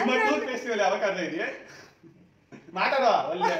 ನಿಮ್ಮ tooth paste ಅವಕಾಶ ಇದೆಯಾ ಮಾತಾಡೋ ಒಳ್ಳೆ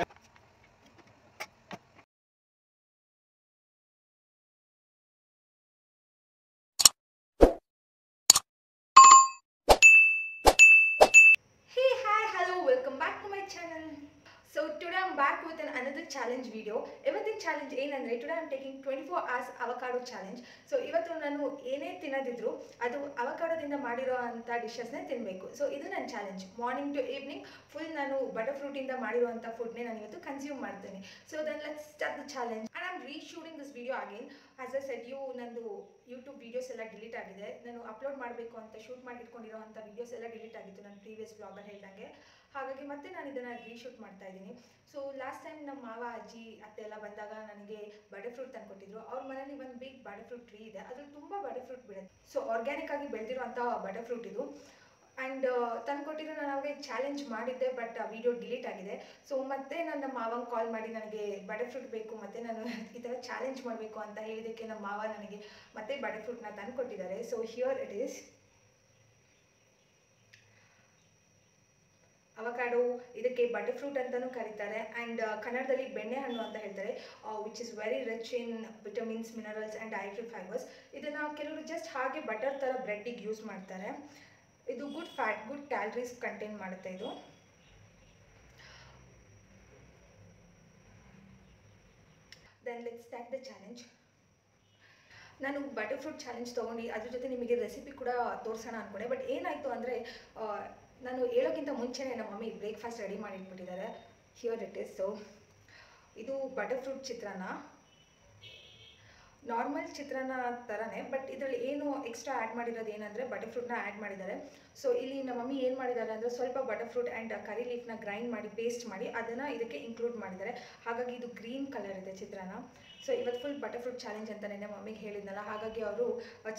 So today I'm back with another challenge video. Ivattin challenge ಏನಂದ್ರೆ today I'm taking 24 hours avocado challenge. So ಇವತ್ತು ನಾನು ಏನೇ ತಿನ್ನದಿದ್ರು ಅದು ಅವಕಾಡೋದಿಂದ ಮಾಡಿರೋ ಅಂತ ಡಿಶಸ್ ನೇ ತಿನ್ನಬೇಕು. ಸೊ ಇದು ನನ್ನ challenge. Morning to evening full ನಾನು ಬಟರ್ ಫ್ರೂಟ್ ಇಂದ ಮಾಡಿರುವಂತ ಫುಡ್ ನೇ ನಾನು ಇವತ್ತು ಕನ್ಸ್ಯೂಮ್ ಮಾಡ್ತೀನಿ. So then let's start the challenge. And I'm reshooting this video again. As I said you ನಂದು YouTube videos ಎಲ್ಲ ಡಿಲೀಟ್ ಆಗಿದೆ. ನಾನು ಅಪ್ಲೋಡ್ ಮಾಡಬೇಕು ಅಂತ ಶೂಟ್ ಮಾಡಿ ಇಟ್ಕೊಂಡಿರೋ ಅಂತ videos ಎಲ್ಲ ಡಿಲೀಟ್ ಆಗಿತ್ತು ನನ್ನ ಪ್ರೀವಿಯಸ್ ವ್ಲಾಗ್ ಅಲ್ಲಿ ಹೇಳಿದಂಗೆ. ಹಾಗಾಗಿ ಮತ್ತೆ ನಾನು ಇದನ್ನ ರೀಶೂಟ್ ಮಾಡ್ತಾ ಇದ್ದೀನಿ. ಸೊ ಲಾಸ್ಟ್ ಟೈಮ್ ನಮ್ಮ ಮಾವ ಅಜ್ಜಿ ಅತ್ತೆ ಎಲ್ಲ ಬಂದಾಗ ನನಗೆ ಬಟರ್ ಫ್ರೂಟ್ ತಂದ್ಕೊಟ್ಟಿದ್ರು. ಅವ್ರ ಮನೇಲಿ ಒಂದು ಬಿಗ್ ಬಟರ್ ಫ್ರೂಟ್ ಟ್ರೀ ಇದೆ, ಅದ್ರಲ್ಲಿ ತುಂಬ ಬಟರ್ ಫ್ರೂಟ್ ಬಿಡುತ್ತೆ. ಸೊ ಆರ್ಗ್ಯಾನಿಕ್ ಆಗಿ ಬೆಳೆದಿರುವಂಥ ಬಟರ್ ಫ್ರೂಟ್ ಇದು. ಆ್ಯಂಡ್ ತಂದ್ಕೊಟ್ಟಿದ್ರು. ನಾನು ಅವಾಗ ಚಾಲೆಂಜ್ ಮಾಡಿದ್ದೆ, ಬಟ್ ಆ ವಿಡಿಯೋ ಡಿಲೀಟ್ ಆಗಿದೆ. ಸೊ ಮತ್ತೆ ನನ್ನ ಮಾವಂಗೆ ಕಾಲ್ ಮಾಡಿ ನನಗೆ ಬಟರ್ ಫ್ರೂಟ್ ಬೇಕು ಮತ್ತು ನಾನು ಈ ಥರ ಚಾಲೆಂಜ್ ಮಾಡಬೇಕು ಅಂತ ಹೇಳಿದ್ದಕ್ಕೆ ನಮ್ಮ ಮಾವ ನನಗೆ ಮತ್ತೆ ಬಟರ್ ಫ್ರೂಟ್ನ ತಂದ್ಕೊಟ್ಟಿದ್ದಾರೆ. So here it is avocado. ಇದಕ್ಕೆ ಬಟರ್ ಫ್ರೂಟ್ ಅಂತಾನೂ ಕರೀತಾರೆ ಆ್ಯಂಡ್ ಕನ್ನಡದಲ್ಲಿ ಬೆಣ್ಣೆ ಹಣ್ಣು ಅಂತ ಹೇಳ್ತಾರೆ, which is very rich in vitamins, minerals and dietary fibers. ಇದನ್ನು ಕೆಲವರು ಜಸ್ಟ್ ಹಾಗೆ ಬಟರ್ ಥರ ಬ್ರೆಡ್ಡಿಗೆ ಯೂಸ್ ಮಾಡ್ತಾರೆ. ಇದು good fat, good calories contain ಮಾಡುತ್ತೆ ಇದು. Then let's start the challenge. ನಾನು ಬಟರ್ ಫ್ರೂಟ್ ಚಾಲೆಂಜ್ ತೊಗೊಂಡು ಅದ್ರ ಜೊತೆ ನಿಮಗೆ ರೆಸಿಪಿ ಕೂಡ ತೋರಿಸೋಣ ಅಂದ್ಕೊಂಡೆ. ಬಟ್ ಏನಾಯಿತು ಅಂದರೆ ನಾನು ಹೇಳೋಕ್ಕಿಂತ ಮುಂಚೆನೇ ನಮ್ಮ ಮಮ್ಮಿ ಬ್ರೇಕ್ಫಾಸ್ಟ್ ರೆಡಿ ಮಾಡಿಟ್ಬಿಟ್ಟಿದ್ದಾರೆ. Here it is. ಸೊ ಇದು butter fruit chitranna, normal chitranna ಥರನೇ, ಬಟ್ ಇದರಲ್ಲಿ ಏನು ಎಕ್ಸ್ಟ್ರಾ ಆ್ಯಡ್ ಮಾಡಿರೋದು ಏನಂದರೆ ಬಟರ್ ಫ್ರೂಟ್ನ ಆ್ಯಡ್ ಮಾಡಿದ್ದಾರೆ. ಸೊ ಇಲ್ಲಿ ನಮ್ಮ ಮಮ್ಮಿ ಏನು ಮಾಡಿದ್ದಾರೆ ಅಂದರೆ ಸ್ವಲ್ಪ ಬಟರ್ ಫ್ರೂಟ್ ಆ್ಯಂಡ್ ಕರಿ ಲೀಫ್ನ ಗ್ರೈಂಡ್ ಮಾಡಿ ಪೇಸ್ಟ್ ಮಾಡಿ ಅದನ್ನು ಇದಕ್ಕೆ ಇನ್ಕ್ಲೂಡ್ ಮಾಡಿದ್ದಾರೆ. ಹಾಗಾಗಿ ಇದು ಗ್ರೀನ್ ಕಲರ್ ಇದೆ ಚಿತ್ರಾನ್ನ. ಸೊ ಇವತ್ತು ಫುಲ್ ಬಟರ್ ಫ್ರೂಟ್ ಚಾಲೆಂಜ್ ಅಂತ ನೆನ್ನೆ ಮಮ್ಮಿಗೆ ಹೇಳಿದ್ನಲ್ಲ, ಹಾಗಾಗಿ ಅವರು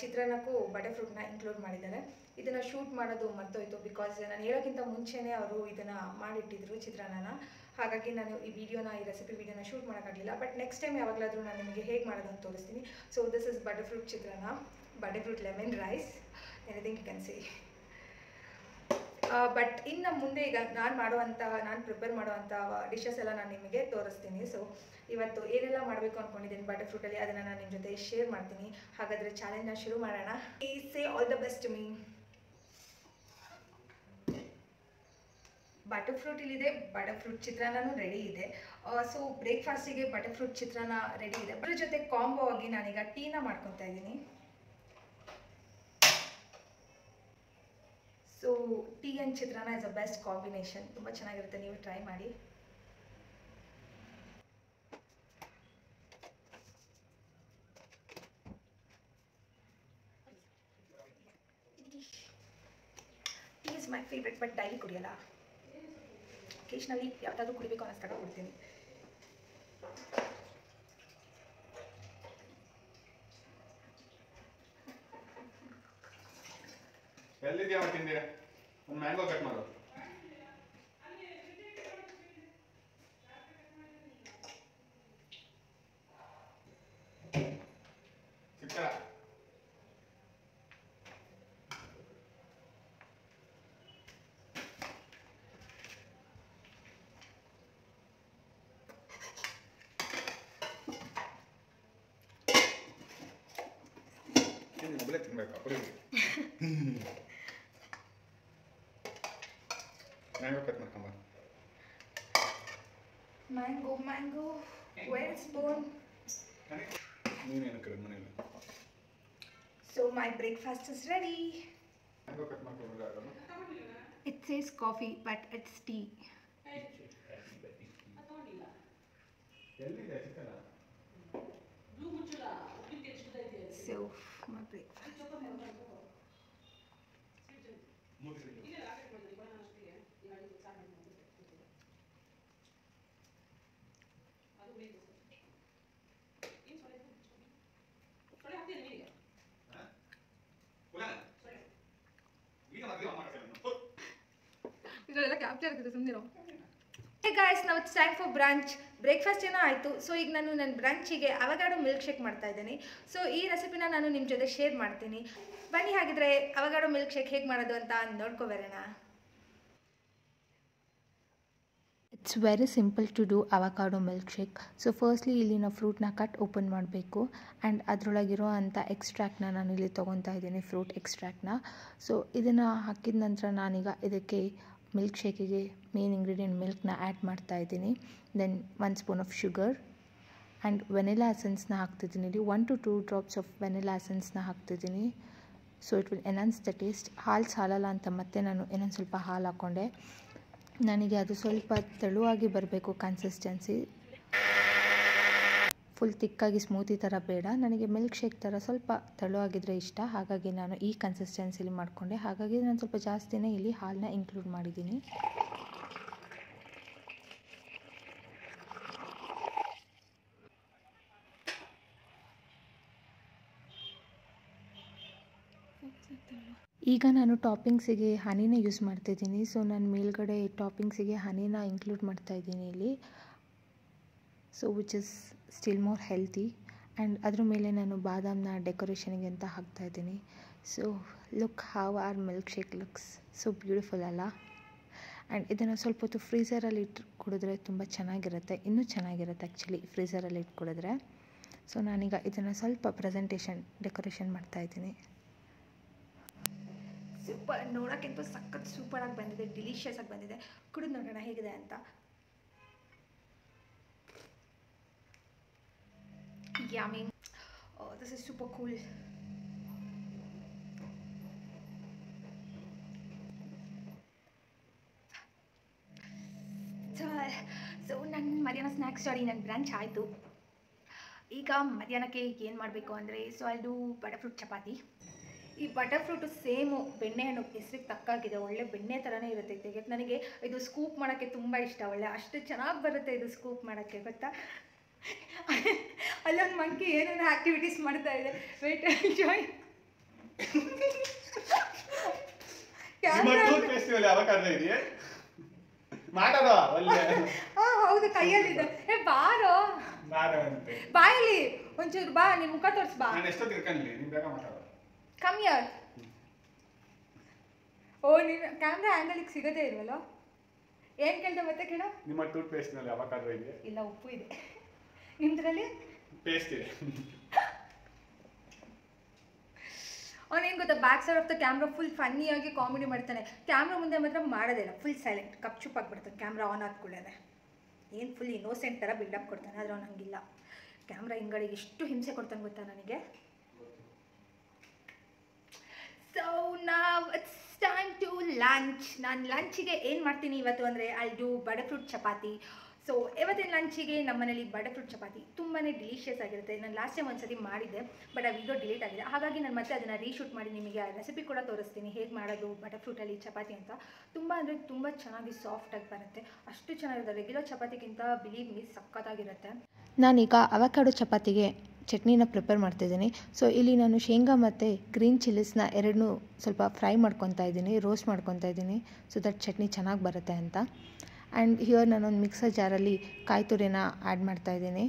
ಚಿತ್ರಾನ್ನಕ್ಕೂ ಬಟರ್ ಫ್ರೂಟ್ನ ಇನ್ಕ್ಲೂಡ್ ಮಾಡಿದ್ದಾರೆ. ಇದನ್ನು ಶೂಟ್ ಮಾಡೋದು ಮರ್ತೋಯ್ತು, ಬಿಕಾಸ್ ನಾನು ಹೇಳೋಕ್ಕಿಂತ ಮುಂಚೆನೇ ಅವರು ಇದನ್ನು ಮಾಡಿಟ್ಟಿದ್ರು ಚಿತ್ರಾನ್ನನ. ಹಾಗಾಗಿ ನಾನು ಈ ರೆಸಿಪಿ ವಿಡಿಯೋನ ಶೂಟ್ ಮಾಡೋಕ್ಕಾಗಲಿಲ್ಲ. ಬಟ್ ನೆಕ್ಸ್ಟ್ ಟೈಮ್ ಯಾವಾಗಲಾದರೂ ನಾನು ನಿಮಗೆ ಹೇಗೆ ಮಾಡೋದು ಅಂತ ತೋರಿಸ್ತೀನಿ. So this is butter fruit chitranna, butter fruit lemon rice, anything you can say. But ಇನ್ನು ಮುಂದೆ ಈಗ ನಾನು ಪ್ರಿಪೇರ್ ಮಾಡುವಂಥ ಡಿಶಸ್ ಎಲ್ಲ ನಾನು ನಿಮಗೆ ತೋರಿಸ್ತೀನಿ. ಸೊ ಇವತ್ತು ಏನೆಲ್ಲ ಮಾಡಬೇಕು ಅಂದ್ಕೊಂಡಿದ್ದೀನಿ ಬಟರ್ ಫ್ರೂಟಲ್ಲಿ, ಅದನ್ನು ನಾನು ನಿಮ್ಮ ಜೊತೆ ಶೇರ್ ಮಾಡ್ತೀನಿ. ಹಾಗಾದರೆ ಚಾಲೆಂಜ್ನ ಶುರು ಮಾಡೋಣ. Say all the best to me. Butter fruit ಇಲ್ಲಿದೆ, ಬಟರ್ ಫ್ರೂಟ್ ಚಿತ್ರಾನ್ನೂ ರೆಡಿ ಇದೆ. ಸೊ ಬ್ರೇಕ್ಫಾಸ್ಟಿಗೆ ಬಟರ್ ಫ್ರೂಟ್ ಚಿತ್ರಾನ್ನ ರೆಡಿ ಇದೆ. ಅದ್ರ ಜೊತೆ ಕಾಂಬೋ ಆಗಿ ನಾನೀಗ ಟೀನ ಮಾಡ್ಕೊತಾ ಇದ್ದೀನಿ. So tea and chitranna is a best combination. ತುಂಬ ಚೆನ್ನಾಗಿರುತ್ತೆ, ನೀವು ಟ್ರೈ ಮಾಡಿ. Tea is my favourite, but daily ಕುಡಿಯಲ್ಲ. ಒಕೇಶ್ನಲಿ ಯಾವ್ದಾದ್ರು ಕುಡಿಬೇಕು ಅನ್ನಿಸ್ದಾಗ ಕುಡ್ತೀನಿ. ಎಲ್ಲಿದ್ಯಾ ತಿಂದೆ? ಒಂದು ಮ್ಯಾಂಗೋ ಕಟ್ ಮಾಡು. ಸಿಕ್ಕರ ಮೊಬೈಲೇ ತಿನ್ಬೇಕು. ಮ್ಯಾಂಗೋ ಕಟ್ ಮಾಡ್ಕೊಂಬ. Mango where spoon. ನೀನೇನು ಕಡೆ ಮನೇಲಿ. So my breakfast is ready. Mango cut ಮಾಡ್ಕೊಂಡ್ರೆ it says coffee but it's tea. ಎಲ್ಲಿದೆ ಚಿಕನ? So my breakfast. ಇದೆಲ್ಲ ಕ್ಯಾಪ್ಚರ್ ಆಗ್ತದೆ ಸುಮ್ಮನೆ. ಹೇ ಗಾಯ್ಸ್, ನಾವು it's time for brunch. Breakfast ಏನೋ ಆಯಿತು. ಸೊ ಈಗ ನಾನು ನನ್ನ ಬ್ರಂಚಿಗೆ ಅವಕಾಡೋ ಮಿಲ್ಕ್ ಶೇಕ್ ಮಾಡ್ತಾ ಇದ್ದೀನಿ. ಸೊ ಈ ರೆಸಿಪಿನ ನಾನು ನಿಮ್ಮ ಜೊತೆ ಶೇರ್ ಮಾಡ್ತೀನಿ. ಬನ್ನಿ ಹಾಗಿದ್ರೆ ಅವಕಾಡೋ ಮಿಲ್ಕ್ ಶೇಕ್ ಹೇಗೆ ಮಾಡೋದು ಅಂತ ನೋಡ್ಕೊಬರೋಣ. It's very simple to do avocado milk shake. So firstly ಇಲ್ಲಿ ನಾವು ಫ್ರೂಟ್ನ ಕಟ್ ಓಪನ್ ಮಾಡಬೇಕು ಆ್ಯಂಡ್ ಅದರೊಳಗಿರೋ ಅಂಥ ಎಕ್ಸ್ಟ್ರಾಕ್ಟ್ನ ನಾನು ಇಲ್ಲಿ ತೊಗೊತಾ ಇದ್ದೀನಿ, ಫ್ರೂಟ್ ಎಕ್ಸ್ಟ್ರಾಕ್ಟ್ನ. ಸೊ ಇದನ್ನು ಹಾಕಿದ ನಂತರ ನಾನೀಗ ಇದಕ್ಕೆ ಮಿಲ್ಕ್ ಶೇಕಿಗೆ ಮೇನ್ ಇಂಗ್ರೀಡಿಯೆಂಟ್ ಮಿಲ್ಕ್ನ ಆ್ಯಡ್ ಮಾಡ್ತಾ ಇದ್ದೀನಿ. Then 1 spoon of sugar and vanilla ಎಸೆನ್ಸ್ನ ಹಾಕ್ತಿದ್ದೀನಿ. ಇಲ್ಲಿ 1 to 2 ಡ್ರಾಪ್ಸ್ ಆಫ್ ವೆನಿಲಾ ಎಸೆನ್ಸ್ನ ಹಾಕ್ತಿದ್ದೀನಿ. So it will enhance the taste. ಹಾಲು ಸಾಲಲ್ಲ ಅಂತ ಮತ್ತೆ ನಾನು ಇನ್ನೊಂದು ಸ್ವಲ್ಪ ಹಾಲು ಹಾಕ್ಕೊಂಡೆ. ನನಗೆ ಅದು ಸ್ವಲ್ಪ ತೆಳುವಾಗಿ ಬರಬೇಕು ಕನ್ಸಿಸ್ಟೆನ್ಸಿ, ಫುಲ್ ತಿಕ್ಕಾಗಿ ಸ್ಮೂತಿ ಥರ ಬೇಡ, ನನಗೆ ಮಿಲ್ಕ್ ಶೇಕ್ ಥರ ಸ್ವಲ್ಪ ತೆಳುವಾಗಿದ್ದರೆ ಇಷ್ಟ. ಹಾಗಾಗಿ ನಾನು ಈ ಕನ್ಸಿಸ್ಟೆನ್ಸಿಲಿ ಮಾಡಿಕೊಂಡೆ. ಹಾಗಾಗಿ ನಾನು ಸ್ವಲ್ಪ ಜಾಸ್ತಿನೇ ಇಲ್ಲಿ ಹಾಲನ್ನ ಇನ್ಕ್ಲೂಡ್ ಮಾಡಿದ್ದೀನಿ. ಈಗ ನಾನು ಟಾಪಿಂಗ್ಸಿಗೆ ಹನಿನ ಯೂಸ್ ಮಾಡ್ತಾಯಿದ್ದೀನಿ. ಸೊ ನಾನು ಮೇಲ್ಗಡೆ ಟಾಪಿಂಗ್ಸಿಗೆ ಹನಿನ ಇನ್ಕ್ಲೂಡ್ ಮಾಡ್ತಾಯಿದ್ದೀನಿ ಇಲ್ಲಿ. So which is still more healthy. And ಅದ್ರ ಮೇಲೆ ನಾನು ಬಾದಾಮನ್ನ ಡೆಕೋರೇಷನಿಗೆ ಅಂತ ಹಾಕ್ತಾಯಿದ್ದೀನಿ. So look how are milkshake looks so beautiful ಅಲ್ಲ. ಆ್ಯಂಡ್ ಇದನ್ನು ಸ್ವಲ್ಪ ಹೊತ್ತು ಫ್ರೀಝರಲ್ಲಿ ಇಟ್ಟು ಕುಡಿದ್ರೆ ತುಂಬ ಚೆನ್ನಾಗಿರುತ್ತೆ, ಇನ್ನೂ ಚೆನ್ನಾಗಿರುತ್ತೆ ಆ್ಯಕ್ಚುಲಿ ಫ್ರೀಝರಲ್ಲಿ ಇಟ್ಟು ಕುಡಿದ್ರೆ. ಸೊ ನಾನೀಗ ಇದನ್ನು ಸ್ವಲ್ಪ ಡೆಕೋರೇಷನ್ ಮಾಡ್ತಾಯಿದ್ದೀನಿ. ಸೂಪರ್, ನೋಡೋಕ್ಕಿಂತ ಸಖತ್ ಸೂಪರಾಗಿ ಬಂದಿದೆ, ಡಿಲಿಷಿಯಸ್ ಆಗಿ ಬಂದಿದೆ. ಕುಡಿದು ನೋಡೋಣ ಹೇಗಿದೆ ಅಂತ. Yummy. This is super cool. So ನನ್ನ ಮಧ್ಯಾಹ್ನ ಸ್ನ್ಯಾಕ್ಸ್ ಸ್ಟಾಡಿ ನನ್ನ ಬ್ರಂಚ್ ಆಯಿತು. ಈಗ ಮಧ್ಯಾಹ್ನಕ್ಕೆ ಏನು ಮಾಡಬೇಕು ಅಂದರೆ, ಸೊ ಅದು ಬಟರ್ ಫ್ರೂಟ್ ಚಪಾತಿ. ಈ ಬಟರ್ ಫ್ರೂಟು ಸೇಮು ಬೆಣ್ಣೆಹಣ್ಣು ಹೆಸ್ರಿಗೆ ತಕ್ಕಾಗಿದೆ, ಒಳ್ಳೆ ಬೆಣ್ಣೆ ಥರನೇ ಇರುತ್ತೆ. ತೆಗೆದು ನನಗೆ ಇದು ಸ್ಕೂಪ್ ಮಾಡೋಕ್ಕೆ ತುಂಬ ಇಷ್ಟ, ಒಳ್ಳೆ ಅಷ್ಟು ಚೆನ್ನಾಗಿ ಬರುತ್ತೆ ಇದು ಸ್ಕೂಪ್ ಮಾಡೋಕ್ಕೆ, ಗೊತ್ತಾ. ಅಲ್ಲೊಂದು ಮಂಕಿ ಏನೇನೋ ಆ್ಯಕ್ಟಿವಿಟೀಸ್ ಮಾಡ್ತಾ ಇದೆ. ವೇಟ್ ಜಾಯ್ ಹೌದು, ಕೈಯಲ್ಲಿದೆ. ಬಾರೋ ಬಾಯಲ್ಲಿ ಒಂಚೂರು ಬಾ, ನಿನ್ನ ಮುಖ ತೋರಿಸ್ ಬಾ. Come here. ಓ ನೀನು ಕ್ಯಾಮ್ರಾ ಆ್ಯಂಗಲಿಗೆ ಸಿಗೋದೇ ಇಲ್ವಲ್ಲ. ಏನು ಕೇಳ್ದೆ ಮತ್ತೆ ಕೇಳೋ. ನಿಮ್ಮ ಟೂತ್ ಪೇಸ್ಟ್ನಲ್ಲಿ ಅವಕಾಡೋ ಇದೆ? ಇಲ್ಲ, ಉಪ್ಪು ಇದೆ. ನಿಮ್ದ್ರಲ್ಲಿ ಪೇಸ್ಟ್ ಇದೆ. ಅವನೇನು ಗೊತ್ತಾ, back side of the camera full ಫನ್ನಿಯಾಗಿ ಕಾಮಿಡಿ ಮಾಡ್ತಾನೆ. ಕ್ಯಾಮ್ರಾ ಮುಂದೆ ಮಾತ್ರ ಮಾಡೋದಿಲ್ಲ, ಫುಲ್ ಸೈಲೆಂಟ್ ಕಪ್ ಚುಪ್ ಆಗಿಬಿಡ್ತಾನೆ. ಕ್ಯಾಮ್ರಾ ಆನ್ ಆದ್ಕೊಳ್ಳೇನೆ ಏನು ಫುಲ್ ಇನ್ನೋಸೆಂಟ್ ಥರ ಬಿಲ್ಡಪ್ ಕೊಡ್ತಾನೆ. ಆದರೆ ಅವ್ನು ಹಂಗಿಲ್ಲ. ಕ್ಯಾಮ್ರಾ ಹಿಂಗಡೆ ಎಷ್ಟು ಹಿಂಸೆ ಕೊಡ್ತಾನೆ ಗೊತ್ತಾ ನನಗೆ. ಸೊ ನಾವ್ ಇಟ್ಸ್ ಟೈಮ್ ಟು ಲಂಚ್. ನಾನು ಲಂಚಿಗೆ ಏನು ಮಾಡ್ತೀನಿ ಇವತ್ತು ಅಂದರೆ, I do butter fruit chapati. So ಇವತ್ತಿನ ಲಂಚಿಗೆ ನಮ್ಮ ಮನೇಲಿ ಬಟರ್ ಫ್ರೂಟ್ ಚಪಾತಿ ತುಂಬಾ ಡಿಲಿಷಿಯಸ್ ಆಗಿರುತ್ತೆ. ನಾನು ಲಾಸ್ಟ್ ಟೈಮ್ ಒಂದ್ಸತಿ ಮಾಡಿದ್ದೆ, ಬಟ್ ಆ ವಿಡಿಯೋ ಡಿಲೀಟ್ ಆಗಿದೆ. ಹಾಗಾಗಿ ನಾನು ಮತ್ತೆ ಅದನ್ನು ರೀಶೂಟ್ ಮಾಡಿ ನಿಮಗೆ ಆ ರೆಸಿಪಿ ಕೂಡ ತೋರಿಸ್ತೀನಿ, ಹೇಗೆ ಮಾಡೋದು ಬಟರ್ ಫ್ರೂಟಲ್ಲಿ ಚಪಾತಿ ಅಂತ. ತುಂಬ ಅಂದರೆ ತುಂಬ ಚೆನ್ನಾಗಿ ಸಾಫ್ಟಾಗಿ ಬರುತ್ತೆ, ಅಷ್ಟು ಚೆನ್ನಾಗಿರುತ್ತೆ. ರೆಗ್ಯುಲರ್ ಚಪಾತಿಗಿಂತ ಬಿಲೀವ್ ಮೀ ಸಖತ್ತಾಗಿರುತ್ತೆ. ನಾನೀಗ ಅವಕಾಡೋ ಚಪಾತಿಗೆ ಚಟ್ನಿನ ಪ್ರಿಪೇರ್ ಮಾಡ್ತಾಯಿದ್ದೀನಿ. ಸೊ ಇಲ್ಲಿ ನಾನು ಶೇಂಗಾ ಮತ್ತು ಗ್ರೀನ್ ಚಿಲ್ಲೀಸ್ನ ಎರಡನ್ನೂ ಸ್ವಲ್ಪ ಫ್ರೈ ಮಾಡ್ಕೊತಾ ಇದ್ದೀನಿ, ರೋಸ್ಟ್ ಮಾಡ್ಕೊತಾ ಇದ್ದೀನಿ, ಸೊ ದಟ್ ಚಟ್ನಿ ಚೆನ್ನಾಗಿ ಬರುತ್ತೆ ಅಂತ. ಆ್ಯಂಡ್ ಹಿಯರ್ ನಾನೊಂದು ಮಿಕ್ಸರ್ ಜಾರಲ್ಲಿ ಕಾಯಿ ತುರಿನ ಆ್ಯಡ್ ಮಾಡ್ತಾಯಿದ್ದೀನಿ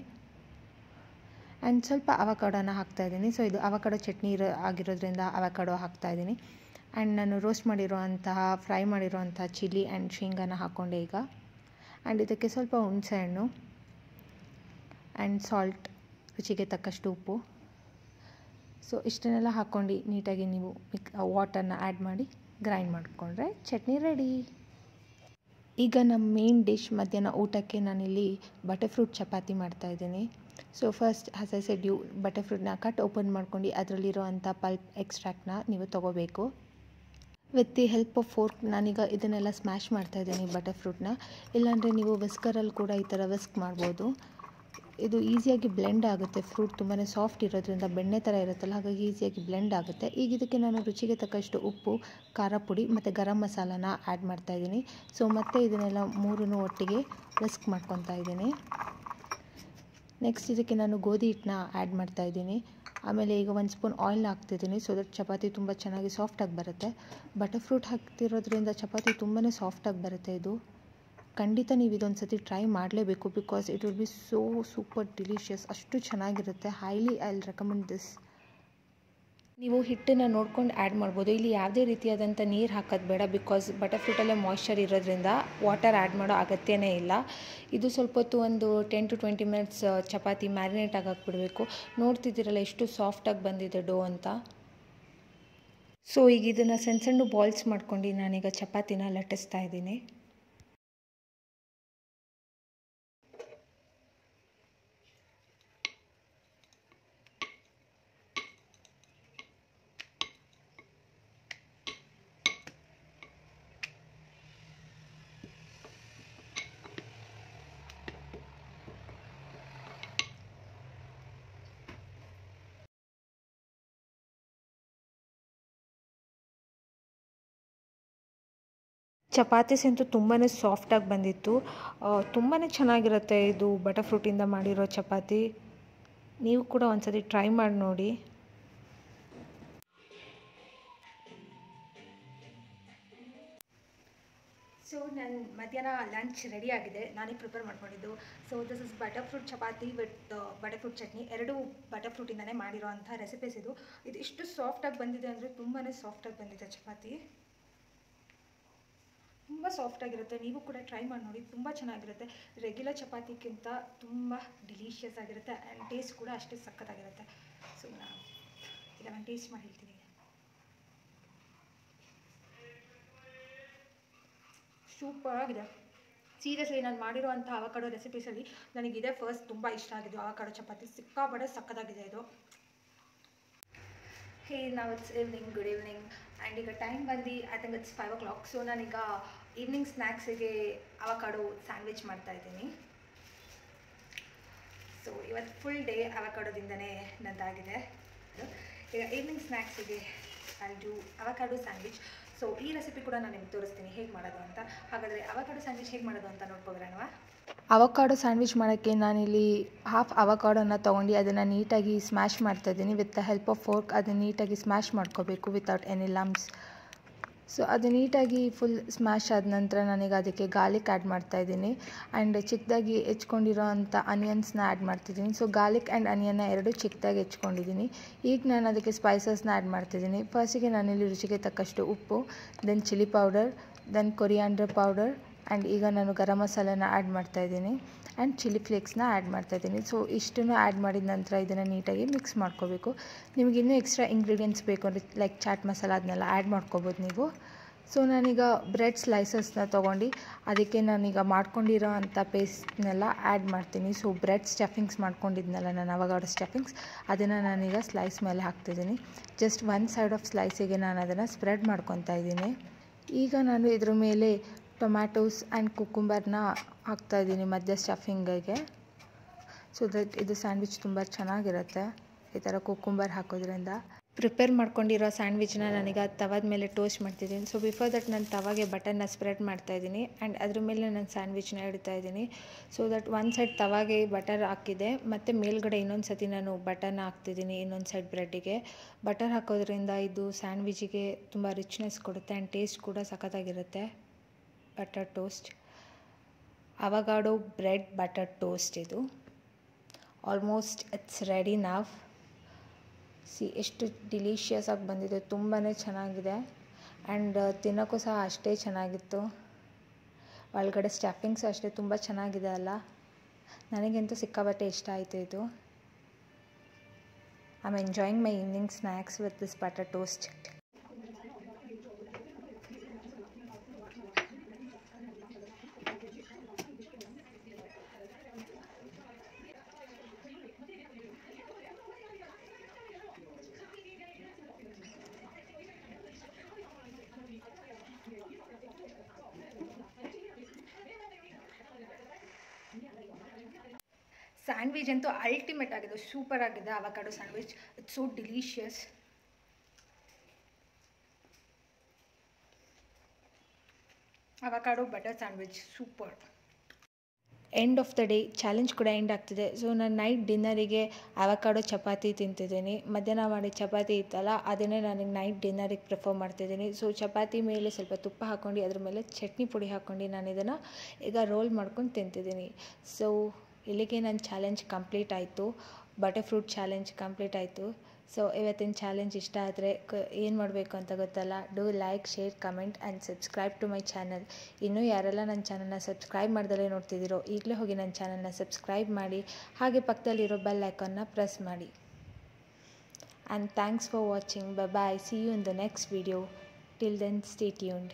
ಆ್ಯಂಡ್ ಸ್ವಲ್ಪ ಅವಕಾಡೋನ ಹಾಕ್ತಾಯಿದ್ದೀನಿ. ಸೊ ಇದು ಅವಕಾಡೋ ಚಟ್ನಿ ಆಗಿರೋದ್ರಿಂದ ಅವಕಾಡೋ ಹಾಕ್ತಾಯಿದ್ದೀನಿ. ಆ್ಯಂಡ್ ನಾನು ರೋಸ್ಟ್ ಫ್ರೈ ಮಾಡಿರೋವಂಥ ಚಿಲ್ಲಿ ಆ್ಯಂಡ್ ಶೇಂಗಾನ ಹಾಕ್ಕೊಂಡೆ ಈಗ. ಆ್ಯಂಡ್ ಇದಕ್ಕೆ ಸ್ವಲ್ಪ ಹುಣಸೆಹಣ್ಣು ಆ್ಯಂಡ್ ಸಾಲ್ಟ್, ರುಚಿಗೆ ತಕ್ಕಷ್ಟು ಉಪ್ಪು. ಸೊ ಇಷ್ಟನ್ನೆಲ್ಲ ಹಾಕ್ಕೊಂಡು ನೀಟಾಗಿ ನೀವು ವಾಟರ್ನ ಆ್ಯಡ್ ಮಾಡಿ ಗ್ರೈಂಡ್ ಮಾಡಿಕೊಂಡ್ರೆ ಚಟ್ನಿ ರೆಡಿ. ಈಗ ನಮ್ಮ ಮೇನ್ ಡಿಶ್ ಮಧ್ಯಾಹ್ನ ಊಟಕ್ಕೆ ನಾನಿಲ್ಲಿ ಬಟರ್ ಫ್ರೂಟ್ ಚಪಾತಿ ಮಾಡ್ತಾಯಿದ್ದೀನಿ. So first as I said you, butter ಫ್ರೂಟ್ನ ಕಟ್ ಓಪನ್ ಮಾಡ್ಕೊಂಡು ಅದರಲ್ಲಿರೋ ಅಂಥ ಪಲ್ಪ್ ಎಕ್ಸ್ಟ್ರಾಕ್ಟ್ನ ನೀವು ತೊಗೋಬೇಕು. With the help of fork ನಾನೀಗ ಇದನ್ನೆಲ್ಲ ಸ್ಮ್ಯಾಶ್ ಮಾಡ್ತಾಯಿದ್ದೀನಿ ಬಟರ್ ಫ್ರೂಟ್ನ. ಇಲ್ಲಾಂದರೆ ನೀವು ವಿಸ್ಕರಲ್ಲಿ ಕೂಡ ಈ ಥರ ವಿಸ್ಕ್ ಮಾಡ್ಬೋದು. ಇದು ಈಸಿಯಾಗಿ ಬ್ಲೆಂಡ್ ಆಗುತ್ತೆ. ಫ್ರೂಟ್ ತುಂಬಾ ಸಾಫ್ಟ್ ಇರೋದ್ರಿಂದ ಬೆಣ್ಣೆ ಥರ ಇರುತ್ತಲ್ಲ, ಹಾಗಾಗಿ ಈಸಿಯಾಗಿ ಬ್ಲೆಂಡ್ ಆಗುತ್ತೆ. ಈಗ ಇದಕ್ಕೆ ನಾನು ರುಚಿಗೆ ತಕ್ಕಷ್ಟು ಉಪ್ಪು, ಖಾರ ಪುಡಿ ಮತ್ತು ಗರಂ ಮಸಾಲಾನ ಆ್ಯಡ್ ಮಾಡ್ತಾಯಿದ್ದೀನಿ. ಸೊ ಮತ್ತೆ ಇದನ್ನೆಲ್ಲ ಮೂರನ್ನು ಒಟ್ಟಿಗೆ ವಿಸ್ಕ್ ಮಾಡ್ಕೊತಾ ಇದ್ದೀನಿ. ನೆಕ್ಸ್ಟ್ ಇದಕ್ಕೆ ನಾನು ಗೋಧಿ ಹಿಟ್ಟನ್ನ ಆ್ಯಡ್ ಮಾಡ್ತಾಯಿದ್ದೀನಿ. ಆಮೇಲೆ ಈಗ 1 ಸ್ಪೂನ್ ಆಯಿಲ್ನ ಹಾಕ್ತಿದ್ದೀನಿ, ಸೊ ದಟ್ ಚಪಾತಿ ತುಂಬ ಚೆನ್ನಾಗಿ ಸಾಫ್ಟಾಗಿ ಬರುತ್ತೆ. ಬಟರ್ ಫ್ರೂಟ್ ಹಾಕ್ತಿರೋದ್ರಿಂದ ಚಪಾತಿ ತುಂಬಾ ಸಾಫ್ಟಾಗಿ ಬರುತ್ತೆ. ಇದು ಖಂಡಿತ ನೀವು ಇದೊಂದು ಸತಿ ಟ್ರೈ ಮಾಡಲೇಬೇಕು, because it will be so super delicious. ಅಷ್ಟು ಚೆನ್ನಾಗಿರುತ್ತೆ. Highly I will recommend this. ನೀವು ಹಿಟ್ಟನ್ನು ನೋಡ್ಕೊಂಡು ಆ್ಯಡ್ ಮಾಡ್ಬೋದು. ಇಲ್ಲಿ ಯಾವುದೇ ರೀತಿಯಾದಂಥ ನೀರು ಹಾಕೋದು ಬೇಡ, ಬಿಕಾಸ್ ಬಟರ್ಫ್ರೂಟಲ್ಲೇ ಮಾಯ್ಶ್ಚರ್ ಇರೋದ್ರಿಂದ ವಾಟರ್ ಆ್ಯಡ್ ಮಾಡೋ ಅಗತ್ಯನೇ ಇಲ್ಲ. ಇದು ಸ್ವಲ್ಪ ಹೊತ್ತು ಒಂದು 10 to 20 ಮಿನಿಟ್ಸ್ ಚಪಾತಿ ಮ್ಯಾರಿನೇಟ್ ಆಗಕ್ಕೆ ಬಿಡಬೇಕು. ನೋಡ್ತಿದ್ದೀರಲ್ಲ ಎಷ್ಟು ಸಾಫ್ಟಾಗಿ ಬಂದಿದೆ ಡೋ ಅಂತ. ಸೊ ಈಗ ಇದನ್ನು ಸಣ್ಣ ಸಣ್ಣ ಬಾಲ್ಸ್ ಮಾಡ್ಕೊಂಡು ನಾನೀಗ ಚಪಾತಿನ ಲಟ್ಟಿಸ್ತಾ ಇದ್ದೀನಿ. ಚಪಾತೀಸ್ ಅಂತೂ ತುಂಬಾ ಸಾಫ್ಟಾಗಿ ಬಂದಿತ್ತು. ತುಂಬಾ ಚೆನ್ನಾಗಿರುತ್ತೆ ಇದು ಬಟರ್ಫ್ರೂಟಿಂದ ಮಾಡಿರೋ ಚಪಾತಿ. ನೀವು ಕೂಡ ಒಂದ್ಸತಿ ಟ್ರೈ ಮಾಡಿ ನೋಡಿ. ಸೊ ನನ್ನ ಮಧ್ಯಾಹ್ನ ಲಂಚ್ ರೆಡಿ ಆಗಿದೆ, ನಾನೇ ಪ್ರಿಪೇರ್ ಮಾಡ್ಕೊಂಡಿದ್ದು. So this is butter fruit chapati with butter fruit chutney. ಎರಡು ಬಟರ್ಫ್ರೂಟಿಂದನೇ ಮಾಡಿರೋ ಅಂಥ ರೆಸಿಪೀಸ್ ಇದು. ಇದು ಇಷ್ಟು ಸಾಫ್ಟಾಗಿ ಬಂದಿದೆ ಅಂದರೆ ತುಂಬಾ ಸಾಫ್ಟಾಗಿ ಬಂದಿದೆ ಚಪಾತಿ. ತುಂಬ ಸಾಫ್ಟಾಗಿರುತ್ತೆ. ನೀವು ಕೂಡ ಟ್ರೈ ಮಾಡಿ ನೋಡಿ, ತುಂಬ ಚೆನ್ನಾಗಿರುತ್ತೆ. ರೆಗ್ಯುಲರ್ ಚಪಾತಿಗಿಂತ ತುಂಬ ಡಿಲಿಷಿಯಸ್ ಆಗಿರುತ್ತೆ ಆ್ಯಂಡ್ ಟೇಸ್ಟ್ ಕೂಡ ಅಷ್ಟೇ ಸಖತ್ತಾಗಿರುತ್ತೆ. ಸೊ ನಾನು ಟೇಸ್ಟ್ ಮಾಡಿ ಹೇಳ್ತೀನಿ. ಸೂಪರ್ ಆಗಿದೆ. ಸೀರಿಯಸ್ಲಿ ನಾನು ಮಾಡಿರೋ ಅಂಥ ಅವಕಾಡೋ ರೆಸಿಪೀಸಲ್ಲಿ ನನಗಿದೆ ಫಸ್ಟ್ ತುಂಬ ಇಷ್ಟ ಆಗಿದ್ದು ಅವಕಾಡೋ ಚಪಾತಿ. ಸಿಕ್ಕಾಪಟ್ಟೆ ಸಖತ್ತಾಗಿದೆ ಇದು. ಹೇ ನಾವು it's evening, good evening. And ಈಗ ಟೈಮ್ ಬಂದು I think it's 5 o'clock. So ನಾನೀಗ ಈವ್ನಿಂಗ್ ಸ್ನ್ಯಾಕ್ಸಿಗೆ ಅವಕಾಡೋ ಸ್ಯಾಂಡ್ವಿಚ್ ಮಾಡ್ತಾಯಿದ್ದೀನಿ. ಸೊ ಇವತ್ತು ಫುಲ್ ಡೇ ಅವಕಾಡೋದಿಂದನೇ ನಂದಾಗಿದೆ. ಈಗ ಈವ್ನಿಂಗ್ ಸ್ನ್ಯಾಕ್ಸಿಗೆ ಅದು ಅವಕಾಡೋ ಸ್ಯಾಂಡ್ವಿಚ್. ಸೊ ಈ ರೆಸಿಪಿ ಕೂಡ ನಾನು ನಿಮ್ಗೆ ತೋರಿಸ್ತೀನಿ ಹೇಗೆ ಮಾಡೋದು ಅಂತ. ಹಾಗಾದರೆ ಅವಕಾಡೋ ಸ್ಯಾಂಡ್ವಿಚ್ ಹೇಗೆ ಮಾಡೋದು ಅಂತ ನೋಡ್ಕೊಬರೋಣ. ಅವಕಾಡೋ ಸ್ಯಾಂಡ್ವಿಚ್ ಮಾಡೋಕ್ಕೆ ನಾನಿಲ್ಲಿ ಹಾಫ್ ಅವಕಾಡೋನ ತೊಗೊಂಡು ಅದನ್ನು ನೀಟಾಗಿ ಸ್ಮ್ಯಾಶ್ ಮಾಡ್ತಾಯಿದ್ದೀನಿ. With the help of fork ಅದನ್ನು ನೀಟಾಗಿ ಸ್ಮ್ಯಾಶ್ ಮಾಡ್ಕೋಬೇಕು ವಿತೌಟ್ ಎನಿ ಲಂಪ್ಸ್. ಸೊ ಅದು ನೀಟಾಗಿ ಫುಲ್ ಸ್ಮ್ಯಾಶ್ ಆದ ನಂತರ ನಾನೀಗ ಅದಕ್ಕೆ ಗಾರ್ಲಿಕ್ ಆ್ಯಡ್ ಮಾಡ್ತಾಯಿದ್ದೀನಿ ಆ್ಯಂಡ್ ಚಿಕ್ಕದಾಗಿ ಹೆಚ್ಕೊಂಡಿರೋ ಅಂಥ ಅನಿಯನ್ಸ್ನ ಆ್ಯಡ್ ಮಾಡ್ತಿದ್ದೀನಿ. ಸೊ ಗಾರ್ಲಿಕ್ ಆ್ಯಂಡ್ ಅನಿಯನ್ನ ಎರಡು ಚಿಕ್ಕದಾಗಿ ಹೆಚ್ಕೊಂಡಿದ್ದೀನಿ. ಈಗ ನಾನು ಅದಕ್ಕೆ ಸ್ಪೈಸಸ್ನ ಆ್ಯಡ್ ಮಾಡ್ತಿದ್ದೀನಿ. ಫಸ್ಟಿಗೆ ನಾನಿಲ್ಲಿ ರುಚಿಗೆ ತಕ್ಕಷ್ಟು ಉಪ್ಪು, then chilli powder, then coriander powder and ಈಗ ನಾನು ಗರಂ ಮಸಾಲೆನ ಆ್ಯಡ್ ಮಾಡ್ತಾಯಿದ್ದೀನಿ ಆ್ಯಂಡ್ ಚಿಲ್ಲಿ ಫ್ಲೇಕ್ಸ್ನ ಆ್ಯಡ್ ಮಾಡ್ತಾಯಿದ್ದೀನಿ. ಸೊ ಇಷ್ಟನ್ನು ಆ್ಯಡ್ ಮಾಡಿದ ನಂತರ ಇದನ್ನು ನೀಟಾಗಿ ಮಿಕ್ಸ್ ಮಾಡ್ಕೋಬೇಕು. ನಿಮಗೆ ಇನ್ನೂ ಎಕ್ಸ್ಟ್ರಾ ಇಂಗ್ರೀಡಿಯೆಂಟ್ಸ್ ಬೇಕು ಅಂದರೆ ಲೈಕ್ ಚಾಟ್ ಮಸಾಲ ಅದನ್ನೆಲ್ಲ ಆ್ಯಡ್ ಮಾಡ್ಕೋಬೋದು ನೀವು. ಸೊ ನಾನೀಗ ಬ್ರೆಡ್ ಸ್ಲೈಸಸ್ನ ತೊಗೊಂಡು ಅದಕ್ಕೆ ನಾನೀಗ ಮಾಡ್ಕೊಂಡಿರೋ ಅಂಥ ಪೇಸ್ಟ್ನೆಲ್ಲ ಆ್ಯಡ್ ಮಾಡ್ತೀನಿ. ಸೊ ಬ್ರೆಡ್ ಸ್ಟಫಿಂಗ್ಸ್ ಮಾಡ್ಕೊಂಡಿದ್ನಲ್ಲ ನಾನು ಅವಕಾಡೋ ಸ್ಟಫಿಂಗ್ಸ್, ಅದನ್ನು ನಾನೀಗ ಸ್ಲೈಸ್ ಮೇಲೆ ಹಾಕ್ತಿದ್ದೀನಿ. ಜಸ್ಟ್ ಒನ್ ಸೈಡ್ ಆಫ್ ಸ್ಲೈಸಿಗೆ ನಾನು ಅದನ್ನು ಸ್ಪ್ರೆಡ್ ಮಾಡ್ಕೊತಾ ಇದ್ದೀನಿ. ಈಗ ನಾನು ಇದ್ರ ಮೇಲೆ ಟೊಮ್ಯಾಟೋಸ್ ಆ್ಯಂಡ್ ಕುಕುಂಬರ್ನ ಹಾಕ್ತಾಯಿದ್ದೀನಿ ಮಧ್ಯ ಸ್ಟಫಿಂಗಿಗೆ. ಸೊ ದಟ್ ಇದು ಸ್ಯಾಂಡ್ವಿಚ್ ತುಂಬ ಚೆನ್ನಾಗಿರುತ್ತೆ ಈ ಥರ ಕುಕುಂಬರ್ ಹಾಕೋದ್ರಿಂದ. ಪ್ರಿಪೇರ್ ಮಾಡ್ಕೊಂಡಿರೋ ಸ್ಯಾಂಡ್ವಿಚ್ನ ನಾನೀಗ ತವದ ಮೇಲೆ ಟೋಸ್ಟ್ ಮಾಡ್ತಿದ್ದೀನಿ. ಸೊ ಬಿಫೋರ್ ದಟ್ ನಾನು ತವಾಗೆ ಬಟರ್ನ ಸ್ಪ್ರೆಡ್ ಮಾಡ್ತಾಯಿದ್ದೀನಿ ಆ್ಯಂಡ್ ಅದ್ರ ಮೇಲೆ ನಾನು ಸ್ಯಾಂಡ್ವಿಚ್ನ ಇಡ್ತಾ ಇದ್ದೀನಿ. ಸೊ ದಟ್ ಒಂದು ಸೈಡ್ ತವಾಗೆ ಬಟರ್ ಹಾಕಿದೆ ಮತ್ತು ಮೇಲ್ಗಡೆ ಇನ್ನೊಂದು ಸತಿ ನಾನು ಬಟರ್ನ ಹಾಕ್ತಿದ್ದೀನಿ ಇನ್ನೊಂದು ಸೈಡ್ ಬ್ರೆಡ್ಡಿಗೆ. ಬಟರ್ ಹಾಕೋದ್ರಿಂದ ಇದು ಸ್ಯಾಂಡ್ವಿಚಿಗೆ ತುಂಬ ರಿಚ್ನೆಸ್ ಕೊಡುತ್ತೆ ಆ್ಯಂಡ್ ಟೇಸ್ಟ್ ಕೂಡ ಸಖತ್ತಾಗಿರುತ್ತೆ. Butter toast, avocado bread butter toast ಇದು. ಆಲ್ಮೋಸ್ಟ್ ಇಟ್ಸ್ ರೆಡಿ ನಾವ್. ಸಿ ಎಷ್ಟು ಡಿಲಿಷಿಯಸ್ ಆಗಿ ಬಂದಿದೆ, ತುಂಬಾ ಚೆನ್ನಾಗಿದೆ ಆ್ಯಂಡ್ ತಿನ್ನೋಕ್ಕೂ ಸಹ ಅಷ್ಟೇ ಚೆನ್ನಾಗಿತ್ತು. ಒಳಗಡೆ ಸ್ಟಫಿಂಗ್ಸ್ ಅಷ್ಟೇ ತುಂಬ ಚೆನ್ನಾಗಿದೆ ಅಲ್ಲ. ನನಗಂತೂ ಸಿಕ್ಕಾಪಟ್ಟೆ ಇಷ್ಟ ಆಯಿತು ಇದು. I am enjoying my evening snacks with this butter toast. Sandwich ಅಂತೂ ಅಲ್ಟಿಮೇಟ್ ಆಗಿದೆ, ಸೂಪರ್ ಆಗಿದೆ avocado sandwich. It's so delicious. Avocado butter sandwich super. End of the day challenge ಕೂಡ ಎಂಡ್ ಆಗ್ತಿದೆ. ಸೊ ನಾನು ನೈಟ್ ಡಿನ್ನರಿಗೆ ಅವಕಾಡೋ ಚಪಾತಿ ತಿಂತಿದ್ದೀನಿ. ಮಧ್ಯಾಹ್ನ ಮಾಡಿ ಚಪಾತಿ ಇತ್ತಲ್ಲ ಅದನ್ನೇ ನನಗೆ ನೈಟ್ ಡಿನ್ನರಿಗೆ ಪ್ರಿಫರ್ ಮಾಡ್ತಿದ್ದೀನಿ. ಸೊ ಚಪಾತಿ ಮೇಲೆ ಸ್ವಲ್ಪ ತುಪ್ಪ ಹಾಕ್ಕೊಂಡು ಅದ್ರ ಮೇಲೆ ಚಟ್ನಿ ಪುಡಿ ಹಾಕ್ಕೊಂಡು ನಾನು ಇದನ್ನು ಈಗ ರೋಲ್ ಮಾಡ್ಕೊಂಡು ತಿಂತಿದ್ದೀನಿ. ಸೊ ಇಲ್ಲಿಗೆ ನನ್ನ ಚಾಲೆಂಜ್ ಕಂಪ್ಲೀಟ್ ಆಯಿತು. ಬಟರ್ ಫ್ರೂಟ್ ಚಾಲೆಂಜ್ ಕಂಪ್ಲೀಟ್ ಆಯಿತು. ಸೊ ಇವತ್ತಿನ ಚಾಲೆಂಜ್ ಇಷ್ಟ ಆದರೆ ಏನು ಮಾಡಬೇಕು ಅಂತ ಗೊತ್ತಲ್ಲ. Do like, share, comment and subscribe to my channel. ಇನ್ನೂ ಯಾರೆಲ್ಲ ನನ್ನ ಚಾನಲ್ನ ಸಬ್ಸ್ಕ್ರೈಬ್ ಮಾಡ್ದಲೇ ನೋಡ್ತಿದ್ದೀರೋ ಈಗಲೇ ಹೋಗಿ ನನ್ನ ಚಾನಲ್ನ ಸಬ್ಸ್ಕ್ರೈಬ್ ಮಾಡಿ, ಹಾಗೆ ಪಕ್ಕದಲ್ಲಿರೋ ಬೆಲ್ ಐಕಾನ್ನ ಪ್ರೆಸ್ ಮಾಡಿ. And thanks for watching. Bye bye. See you in the next video. Till then, stay tuned.